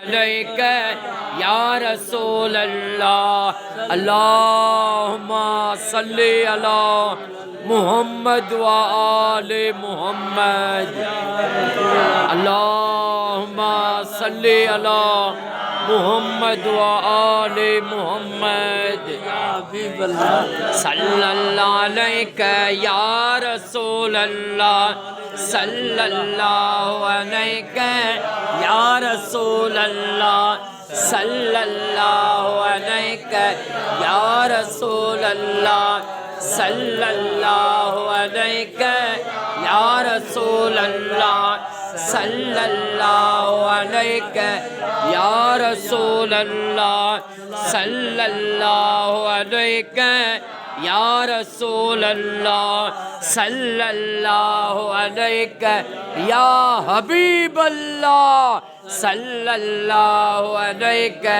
अलैका या रसूल अल्लाह। अल्लाहुम्मा सल्ली अला मुहम्मद व आले मुहम्मद। अल्लाहुम्मा सल्ली अला मुहम्मद व आले मुहम्मद। सल्लल्लाहु अलैका या रसूल अल्लाह। सल्लल्लाहु अलैका या रसूल अल्लाह। सल्लल्लाहु अलैका या रसूल अल्लाह। सल्लल्लाहु अलैका या रसूल अल्लाह। सल्लल्लाहु अलैका या रसूल अल्लाह। सल्लल्लाहु अलैका या रसूल अल्लाह। सल्लल्लाहु अलैका या हबीब अल्लाह। सल्लल्लाहु अलैका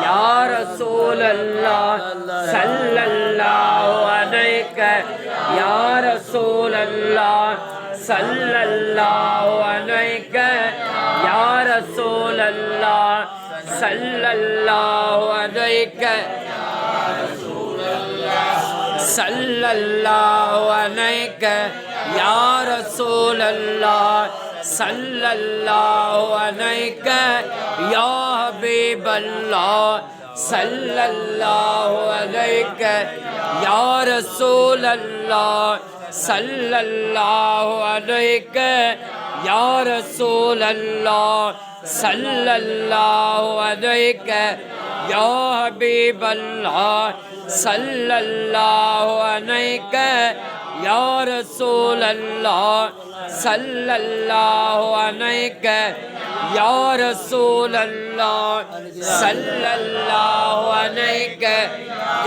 या रसूल अल्लाह। सल्लल्लाहु अलैका या रसूल अल्लाह। सल्लल्लाहु अलैका या रसूल अल्लाह। सल्लल्लाहु अलैका सल्लल्लाहु अलैका या रसूल अल्लाह। सल्लल्लाहु अलैका या हबीब अल्लाह। सल्लल्लाहु अलैका या रसूल अल्लाह। सल्लल्लाहु अलैका या रसूल अल्लाह। सल्लल्लाहु अलैका या हबीब अल्लाह। सल्लल्लाहु अलैका या रसूल अल्लाह। सल्लल्लाहु अलैका या रसूल अल्लाह। सल्लल्लाहु अलैका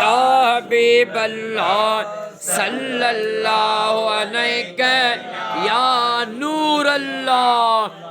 या हबीब अल्लाह। सल्लल्लाहु अलैका या नूर अल्लाह।